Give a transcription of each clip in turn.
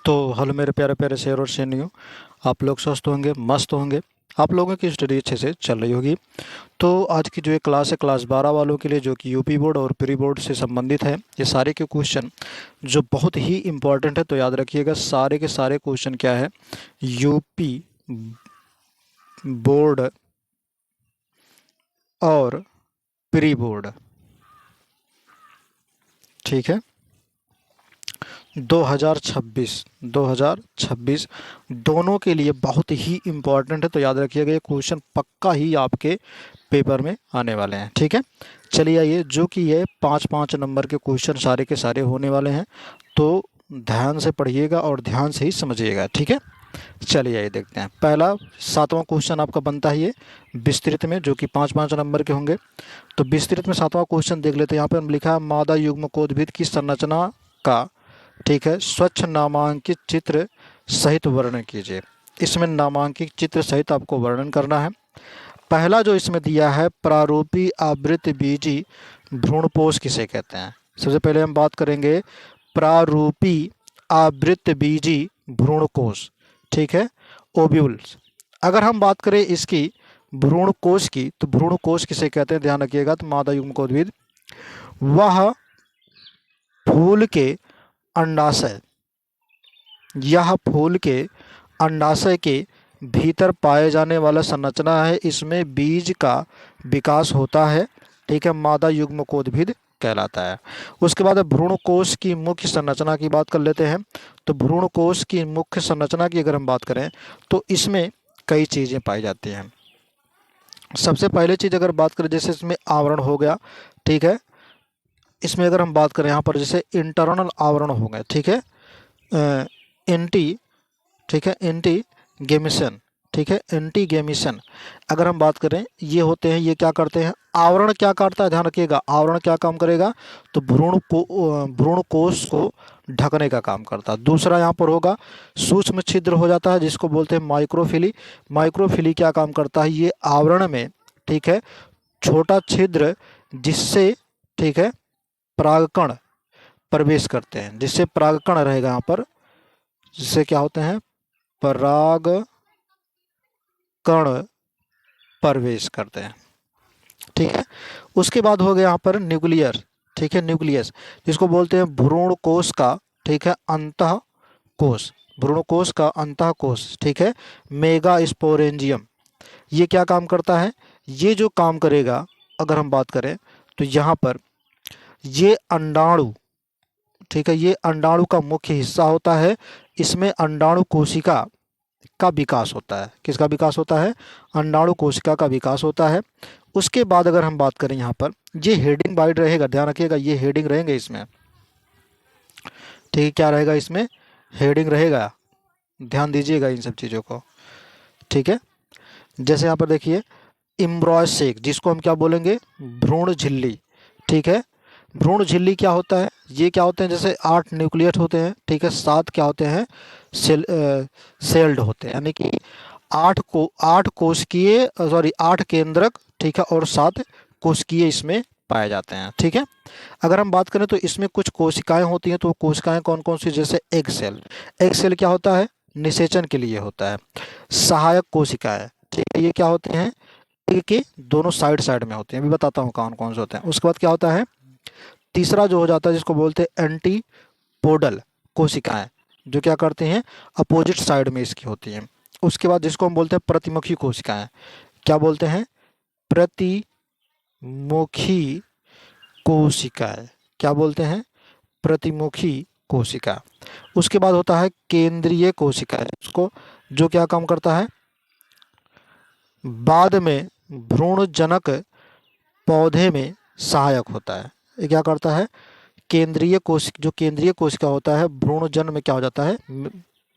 तो हेलो मेरे प्यारे प्यारे शेर और शेरनियों। आप लोग स्वस्थ होंगे, मस्त होंगे। आप लोगों की स्टडी अच्छे से चल रही होगी। तो आज की जो ये क्लास है, क्लास 12 वालों के लिए, जो कि यूपी बोर्ड और प्री बोर्ड से संबंधित है। ये सारे के क्वेश्चन जो बहुत ही इंपॉर्टेंट है, तो याद रखिएगा सारे के सारे क्वेश्चन क्या है, यूपी बोर्ड और प्री बोर्ड। ठीक है, 2026 दोनों के लिए बहुत ही इम्पोर्टेंट है। तो याद रखिएगा ये क्वेश्चन पक्का ही आपके पेपर में आने वाले हैं। ठीक है, चलिए आइए, जो कि ये 5-5 नंबर के क्वेश्चन सारे के सारे होने वाले हैं। तो ध्यान से पढ़िएगा और ध्यान से ही समझिएगा। ठीक है, चलिए आइए देखते हैं। पहला 7वां क्वेश्चन आपका बनता है ये विस्तृत में, जो कि 5-5 नंबर के होंगे। तो विस्तृत में 7वां क्वेश्चन देख लेते हैं। यहाँ पर लिखा है मादा युग्मकोद्भिद की संरचना का, ठीक है, स्वच्छ नामांकित चित्र सहित वर्णन कीजिए। इसमें नामांकित चित्र सहित आपको वर्णन करना है। पहला जो इसमें दिया है, प्रारूपी आवृत बीजी भ्रूणपोष किसे कहते हैं। सबसे पहले हम बात करेंगे प्रारूपी आवृत बीजी भ्रूणकोष। ठीक है, ओव्यूल्स। अगर हम बात करें इसकी भ्रूणकोष की, तो भ्रूणकोष किसे कहते हैं, ध्यान रखिएगा। तो मादा युग्मकोद्भिद वह फूल के अंडाशय, यह फूल के अंडाशय के भीतर पाए जाने वाला संरचना है। इसमें बीज का विकास होता है। ठीक है, मादा युग्मकोद्भिद कहलाता है। उसके बाद भ्रूणकोष की मुख्य संरचना की बात कर लेते हैं। तो भ्रूणकोष की मुख्य संरचना की अगर हम बात करें, तो इसमें कई चीज़ें पाई जाती हैं। सबसे पहले चीज़ अगर बात करें, जैसे इसमें आवरण हो गया। ठीक है, इसमें अगर हम बात करें यहाँ पर, जैसे इंटरनल आवरण हो गए। ठीक है, एंटी, ठीक है, एंटी गेमिशन। ठीक है, एंटी गेमिशन अगर हम बात करें, ये होते हैं, ये क्या करते हैं, आवरण क्या करता है, ध्यान रखिएगा। आवरण क्या काम करेगा, तो भ्रूणकोष को ढकने का काम करता है। दूसरा यहाँ पर होगा सूक्ष्म छिद्र हो जाता है, जिसको बोलते हैं माइक्रोफिली। माइक्रोफिली क्या काम करता है, ये आवरण में, ठीक है, छोटा छिद्र जिससे, ठीक है, परागकण प्रवेश करते हैं। जिससे परागकण रहेगा यहाँ पर, जिससे क्या होते हैं, परागकण प्रवेश करते हैं। ठीक है, उसके बाद हो गया यहाँ पर न्यूक्लियर। ठीक है, न्यूक्लियस, जिसको बोलते हैं भ्रूण कोश का, ठीक है, अंतः कोश, भ्रूण कोश का अंतः कोश। ठीक है, मेगा स्पोरेंजियम, ये क्या काम करता है, ये जो काम करेगा अगर हम बात करें, तो यहाँ पर ये अंडाणु, ठीक है, ये अंडाणु का मुख्य हिस्सा होता है। इसमें अंडाणु कोशिका का विकास होता है। किसका विकास होता है, अंडाणु कोशिका का विकास होता है। उसके बाद अगर हम बात करें, यहाँ पर ये हेडिंग बाइट रहेगा, ध्यान रखिएगा, ये हेडिंग रहेंगे इसमें। ठीक है, क्या रहेगा इसमें, हेडिंग रहेगा, ध्यान दीजिएगा इन सब चीज़ों को। ठीक है, जैसे यहाँ पर देखिए इम्ब्रॉयसेक, जिसको हम क्या बोलेंगे, भ्रूण झिल्ली। ठीक है, भ्रूण झिल्ली क्या होता है, ये क्या होते हैं, जैसे 8 न्यूक्लियट होते हैं। ठीक है, 7 क्या होते हैं, सेल्ड होते हैं, यानी कि 8 कोशिकीय, सॉरी 8 केंद्रक, ठीक है, और 7 कोशिकीय इसमें पाए जाते हैं। ठीक है, अगर हम बात करें तो इसमें कुछ कोशिकाएं होती हैं। तो कोशिकाएं कौन कौन सी, जैसे एग सेल। एग सेल क्या होता है, निषेचन के लिए होता है। सहायक कोशिकाएं, ठीक है, ये क्या होते हैं, एग के दोनों साइड साइड में होते हैं। अभी बताता हूँ कौन कौन से होते हैं। उसके बाद क्या होता है, तीसरा जो हो जाता है, जिसको बोलते हैं एंटीपोडल कोशिकाएं, जो क्या करते हैं, अपोजिट साइड में इसकी होती हैं। उसके बाद जिसको हम बोलते हैं प्रतिमुखी कोशिकाएं, क्या बोलते हैं, प्रतिमुखी कोशिकाएं, क्या बोलते हैं, प्रतिमुखी कोशिका। उसके बाद होता है केंद्रीय कोशिकाएं, उसको, जो क्या काम करता है, बाद में भ्रूणजनक पौधे में सहायक होता है। ये क्या करता है, केंद्रीय कोश, जो केंद्रीय कोशिका होता है, भ्रूणजन में क्या हो जाता है,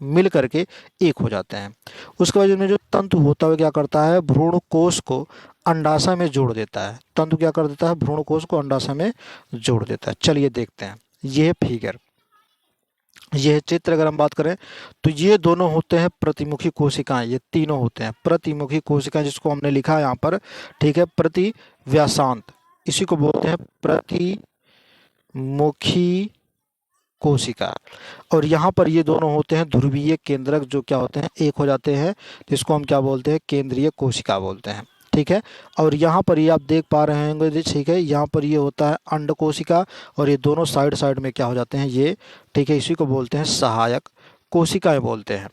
मिल करके एक हो जाते हैं। उसके बाद इनमें जो तंतु होता है, क्या करता है, भ्रूण कोश को अंडाशय में जोड़ देता है। तंतु क्या कर देता है, भ्रूण कोश को अंडाशय में जोड़ देता है। चलिए देखते हैं, ये फिगर, यह चित्र अगर हम बात करें, तो ये दोनों होते हैं प्रतिमुखी कोशिकाएं। ये तीनों होते हैं प्रतिमुखी कोशिकाएं, जिसको हमने लिखा है यहाँ पर। ठीक है, प्रति व्यासांत, इसी को बोलते हैं प्रतिमुखी कोशिका। और यहाँ पर ये दोनों होते हैं ध्रुवीय केंद्रक, जो क्या होते हैं, एक हो जाते हैं, जिसको हम क्या बोलते हैं, केंद्रीय कोशिका बोलते हैं। ठीक है। और यहाँ पर ये आप देख पा रहे होंगे जी, ठीक है, यहाँ पर ये होता है अंड कोशिका, और ये दोनों साइड साइड में क्या हो जाते हैं ये, ठीक है, इसी को बोलते हैं सहायक कोशिकाएं बोलते हैं।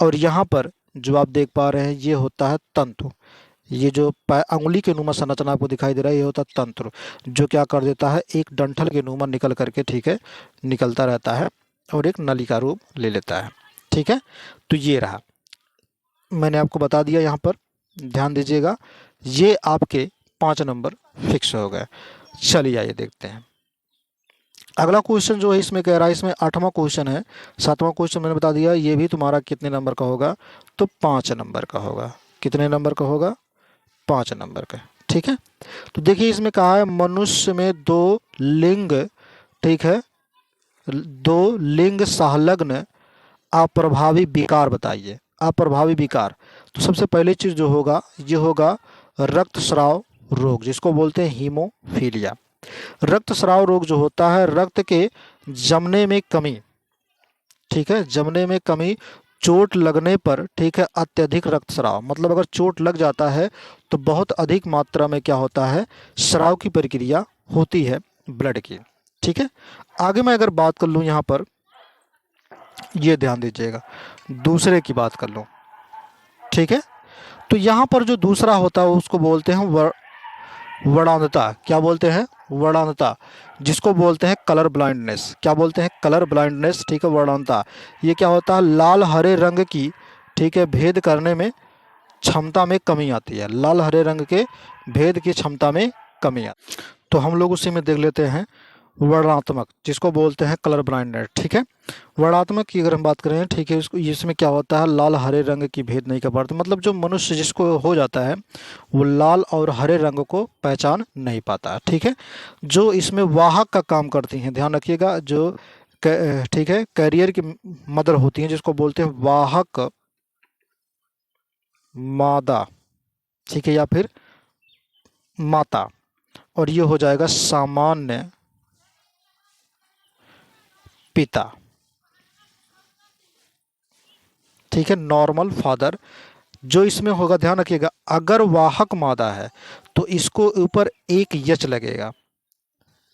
और यहाँ पर जो आप देख पा रहे हैं ये होता है तंतु। ये जो अंगुली के नुमा संरचना आपको दिखाई दे रहा है ये होता है तंत्र, जो क्या कर देता है, एक डंठल के नुमा निकल करके, ठीक है, निकलता रहता है और एक नली का रूप ले लेता है। ठीक है। तो ये रहा, मैंने आपको बता दिया, यहाँ पर ध्यान दीजिएगा। ये आपके 5 नंबर फिक्स हो गए। चलिए आइए देखते हैं अगला क्वेश्चन जो है, इसमें कह रहा है, इसमें 8वां क्वेश्चन है। 7वां क्वेश्चन मैंने बता दिया, ये भी तुम्हारा कितने नंबर का होगा, तो 5 नंबर का होगा। कितने नंबर का होगा, 5 नंबर का। ठीक है। तो देखिए इसमें कहा है मनुष्य में 2 लिंग, ठीक है, 2 लिंग संलग्न अप्रभावी विकार बताइए। अप्रभावी विकार, तो सबसे पहले चीज जो होगा ये होगा रक्तस्राव रोग, जिसको बोलते हैं हीमोफीलिया। रक्तस्राव रोग जो होता है, रक्त के जमने में कमी, ठीक है, जमने में कमी, चोट लगने पर, ठीक है, अत्यधिक रक्तस्राव, मतलब अगर चोट लग जाता है तो बहुत अधिक मात्रा में क्या होता है, स्राव की प्रक्रिया होती है ब्लड की। ठीक है। आगे मैं अगर बात कर लूँ यहाँ पर, ये ध्यान दीजिएगा, दूसरे की बात कर लूँ। ठीक है। तो यहाँ पर जो दूसरा होता है उसको बोलते हैं वर्णांधता। क्या बोलते हैं, वर्णांधता, जिसको बोलते हैं कलर ब्लाइंडनेस। क्या बोलते हैं, कलर ब्लाइंडनेस। ठीक है, वर्णांधता। ये क्या होता है, लाल हरे रंग की, ठीक है, भेद करने में क्षमता में कमी आती है। लाल हरे रंग के भेद की क्षमता में कमी आती है। तो हम लोग उसी में देख लेते हैं वर्णात्मक, जिसको बोलते हैं कलर ब्लाइंडनेस। ठीक है। वर्णात्मक की अगर हम बात करें, ठीक है, इसको, इसमें क्या होता है, लाल हरे रंग की भेद नहीं कर पाते, मतलब जो मनुष्य जिसको हो जाता है वो लाल और हरे रंग को पहचान नहीं पाता। ठीक है। जो इसमें वाहक का काम करती हैं, ध्यान रखिएगा, जो ठीक है, कैरियर की मदर होती हैं, जिसको बोलते हैं वाहक मादा, ठीक है, या फिर माता। और ये हो जाएगा सामान्य पिता। ठीक है, नॉर्मल फादर। जो इसमें होगा, ध्यान रखिएगा, अगर वाहक मादा है तो इसको ऊपर एक यच लगेगा।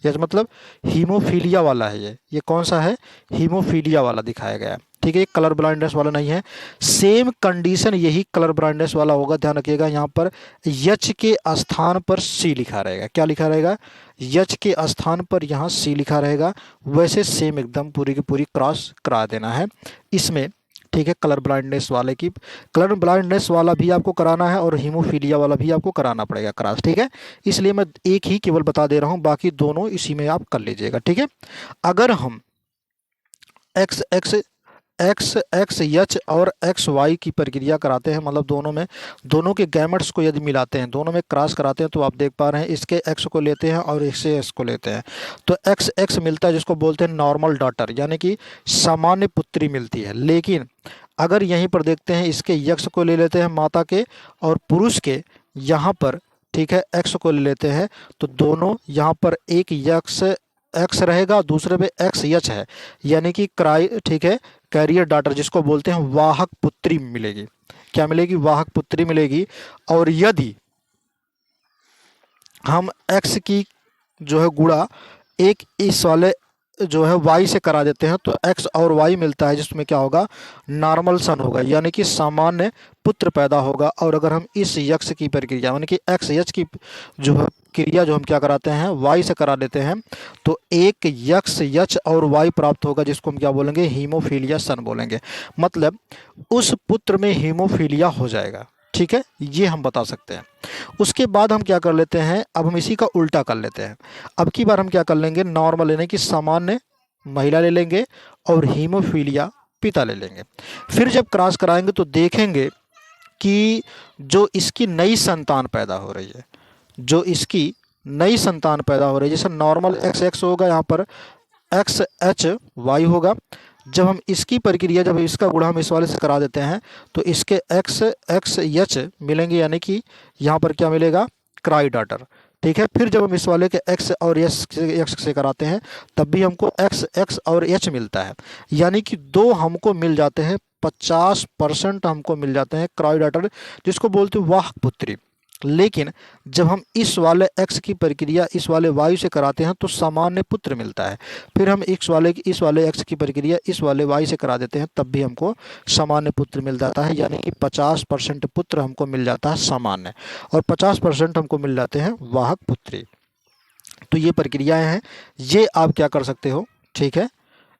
यच मतलब हीमोफीलिया वाला है। ये कौन सा है, हीमोफीलिया वाला दिखाया गया है। ठीक है, ये कलर ब्लाइंडनेस वाला नहीं है। सेम कंडीशन यही कलर ब्लाइंडनेस वाला होगा। ध्यान रखिएगा, यहाँ पर यच के स्थान पर सी लिखा रहेगा। क्या लिखा रहेगा, यच के स्थान पर यहाँ सी लिखा रहेगा। वैसे सेम एकदम पूरी की पूरी क्रॉस करा देना है इसमें। ठीक है, कलर ब्लाइंडनेस वाले की, कलर ब्लाइंडनेस वाला भी आपको कराना है और हीमोफीलिया वाला भी आपको कराना पड़ेगा क्रॉस। ठीक है, इसलिए मैं एक ही केवल बता दे रहा हूँ, बाकी दोनों इसी में आप कर लीजिएगा। ठीक है। अगर हम x x x x H और एक्स वाई की प्रक्रिया कराते हैं, मतलब दोनों में, दोनों के गैमेट्स को यदि मिलाते हैं, दोनों में क्रॉस कराते हैं, तो आप देख पा रहे हैं इसके एक्स को लेते हैं और इससे एक्स को लेते हैं, तो एक्स एक्स मिलता है, जिसको बोलते हैं नॉर्मल डॉटर, यानी कि सामान्य पुत्री मिलती है। लेकिन अगर यहीं पर देखते हैं, इसके यक्स को ले लेते हैं माता के, और पुरुष के यहाँ पर, ठीक है, एक्स को ले लेते हैं, तो दोनों यहाँ पर एक यक्स एक्स रहेगा, दूसरे पे एक्स यच है, यानी कि ठीक है, कैरियर डॉटर, जिसको बोलते हैं वाहक पुत्री मिलेगी। क्या मिलेगी, वाहक पुत्री मिलेगी। और यदि हम एक्स की जो है गुणा एक इस वाले जो है वाई से करा देते हैं, तो एक्स और वाई मिलता है, जिसमें क्या होगा, नॉर्मल सन होगा, यानी कि सामान्य पुत्र पैदा होगा। और अगर हम इस यक्स की प्रक्रिया, यानी कि एक्स यच की जो है क्रिया, जो हम क्या कराते हैं, वाई से करा देते हैं, तो एक यक्स यच और वाई प्राप्त होगा, जिसको हम क्या बोलेंगे, हीमोफीलिया सन बोलेंगे। मतलब उस पुत्र में हीमोफीलिया हो जाएगा। ठीक है, ये हम बता सकते हैं। उसके बाद हम क्या कर लेते हैं, अब हम इसी का उल्टा कर लेते हैं। अब की बार हम क्या कर लेंगे, नॉर्मल यानी कि सामान्य महिला ले लेंगे और हीमोफीलिया पिता ले लेंगे। फिर जब क्रॉस कराएंगे तो देखेंगे कि जो इसकी नई संतान पैदा हो रही है, जो इसकी नई संतान पैदा हो रही है, जैसे नॉर्मल एक्स एक्स होगा, यहाँ पर एक्स एच वाई होगा। जब हम इसकी प्रक्रिया, जब इसका गुणा हम इस वाले से करा देते हैं, तो इसके एक्स एक्स एच मिलेंगे, यानी कि यहाँ पर क्या मिलेगा, क्राई डॉटर। ठीक है। फिर जब हम इस वाले के x और x से कराते हैं तब भी हमको x और h मिलता है, यानी कि दो हमको मिल जाते हैं, 50% हमको मिल जाते हैं क्रायोडाटर, जिसको बोलते हैं वाहक पुत्री। लेकिन जब हम इस वाले x की प्रक्रिया इस वाले y से कराते हैं तो सामान्य पुत्र मिलता है। फिर हम इस वाले x की प्रक्रिया इस वाले y से करा देते हैं तब भी हमको सामान्य पुत्र मिल जाता है, यानी कि 50% पुत्र हमको मिल जाता है सामान्य, और 50% हमको मिल जाते हैं वाहक पुत्री। तो ये प्रक्रियाएं हैं, ये आप क्या कर सकते हो, ठीक है,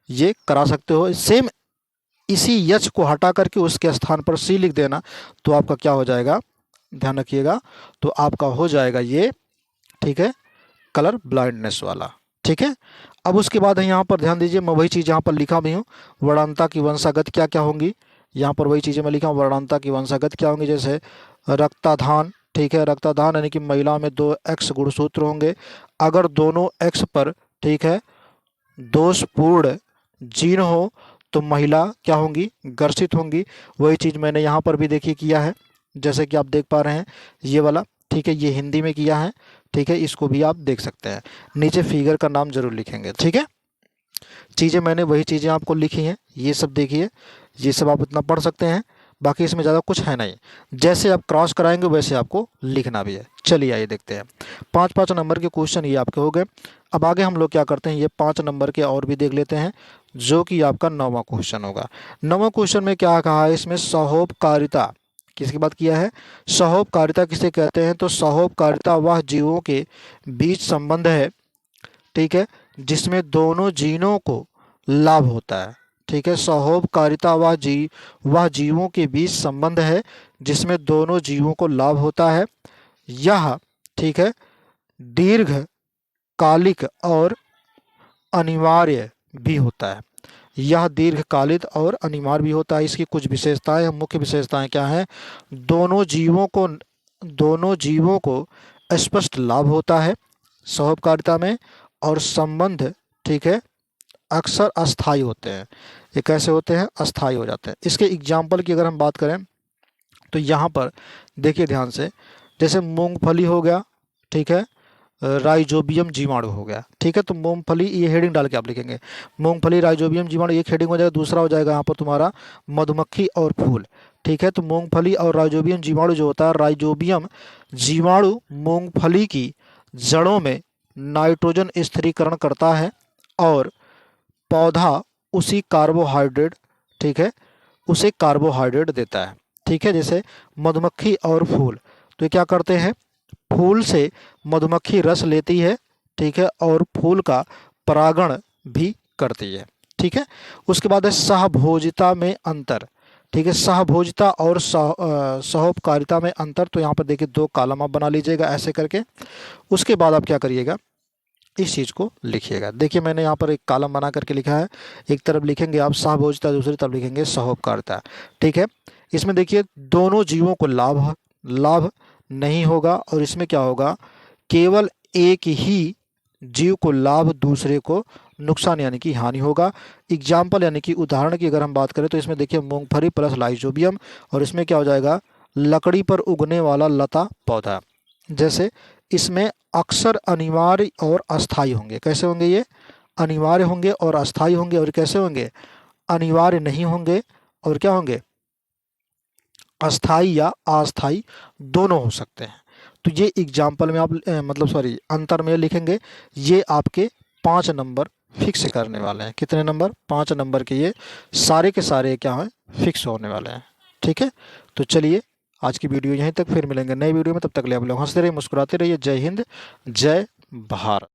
ये करा सकते हो। सेम इसी यच को हटा करके उसके स्थान पर सी लिख देना, तो आपका क्या हो जाएगा, ध्यान रखिएगा, तो आपका हो जाएगा ये, ठीक है, कलर ब्लाइंडनेस वाला। ठीक है। अब उसके बाद है यहाँ पर ध्यान दीजिए, मैं वही चीज़ यहाँ पर लिखा भी हूँ, वर्णांता की वंशागत क्या क्या होंगी, यहाँ पर वही चीज़ें मैं लिखा हूँ, वर्णांता की वंशागत क्या होंगी, जैसे रक्ताधान, ठीक है, रक्ताधान यानी कि महिला में 2 X गुणसूत्र होंगे, अगर दोनों X पर, ठीक है, दोषपूर्ण जीन हो तो महिला क्या होंगी, ग्रसित होंगी। वही चीज़ मैंने यहाँ पर भी देखिए किया है, जैसे कि आप देख पा रहे हैं ये वाला, ठीक है, ये हिंदी में किया है, ठीक है, इसको भी आप देख सकते हैं, नीचे फिगर का नाम जरूर लिखेंगे। ठीक है, चीज़ें मैंने वही चीज़ें आपको लिखी हैं, ये सब देखिए, ये सब आप इतना पढ़ सकते हैं, बाकी इसमें ज़्यादा कुछ है नहीं, जैसे आप क्रॉस कराएंगे वैसे आपको लिखना भी है। चलिए आइए देखते हैं, 5-5 नंबर के क्वेश्चन ये आपके हो गए। अब आगे हम लोग क्या करते हैं, ये 5 नंबर के और भी देख लेते हैं, जो कि आपका 9वां क्वेश्चन होगा। 9वां क्वेश्चन में क्या कहा है, इसमें सहोपकारिता किसकी बात किया है, सहोपकारिता किसे कहते हैं, तो सहोपकारिता वह जीवों के बीच संबंध है, ठीक है, जिसमें दोनों जीनों को लाभ होता है। ठीक है, सहोपकारिता वह जीवों के बीच संबंध है जिसमें दोनों जीवों को लाभ होता है। यह, ठीक है, दीर्घकालिक और अनिवार्य भी होता है। यह दीर्घकालिक और अनिवार्य भी होता है। इसकी कुछ विशेषताएं, मुख्य विशेषताएं क्या हैं, दोनों जीवों को स्पष्ट लाभ होता है सहोपकारिता में, और संबंध, ठीक है, अक्सर अस्थायी होते हैं। ये कैसे होते हैं, अस्थायी हो जाते हैं। इसके एग्जाम्पल की अगर हम बात करें तो यहाँ पर देखिए ध्यान से, जैसे मूंगफली हो गया, ठीक है, राइजोबियम जीवाणु हो गया, ठीक है, तो मूंगफली, ये हेडिंग डाल के आप लिखेंगे, मूंगफली राइजोबियम जीवाणु, एक हेडिंग हो जाएगा। दूसरा हो जाएगा यहाँ पर तुम्हारा मधुमक्खी और फूल, ठीक है, तो मूंगफली और राइजोबियम जीवाणु जो होता है, राइजोबियम जीवाणु मूंगफली की जड़ों में नाइट्रोजन स्थिरीकरण करता है और पौधा उसी कार्बोहाइड्रेट, ठीक है, उसे कार्बोहाइड्रेट देता है। ठीक है, जैसे मधुमक्खी और फूल, तो क्या करते हैं, फूल से मधुमक्खी रस लेती है, ठीक है, और फूल का परागण भी करती है। ठीक है, उसके बाद है सहभोजिता में अंतर, ठीक है, सहभोजिता और सहोपकारिता में अंतर, तो यहाँ पर देखिए 2 कॉलम आप बना लीजिएगा ऐसे करके। उसके बाद आप क्या करिएगा, इस चीज़ को लिखिएगा। देखिए मैंने यहाँ पर एक कॉलम बना करके लिखा है, एक तरफ लिखेंगे आप सहभोजिता, दूसरी तरफ लिखेंगे सहोपकारिता। ठीक है, इसमें देखिए दोनों जीवों को लाभ नहीं होगा, और इसमें क्या होगा, केवल एक ही जीव को लाभ, दूसरे को नुकसान यानी कि हानि होगा। एग्जाम्पल यानी कि उदाहरण की अगर हम बात करें तो इसमें देखिए मूंगफली प्लस लाइजोबियम, और इसमें क्या हो जाएगा, लकड़ी पर उगने वाला लता पौधा। जैसे इसमें अक्सर अनिवार्य और अस्थायी होंगे। कैसे होंगे ये, अनिवार्य होंगे और अस्थायी होंगे। और कैसे होंगे, अनिवार्य नहीं होंगे और क्या होंगे, अस्थायी या अस्थायी दोनों हो सकते हैं। तो ये एग्जाम्पल में आप अंतर में लिखेंगे। ये आपके 5 नंबर फिक्स करने वाले हैं। कितने नंबर, 5 नंबर के ये सारे के सारे क्या हैं, फिक्स होने वाले हैं। ठीक है, तो चलिए आज की वीडियो यहीं तक, फिर मिलेंगे नई वीडियो में, तब तक ले आप लोग हंसते रहिए, मुस्कुराते रहिए। जय हिंद, जय भारत।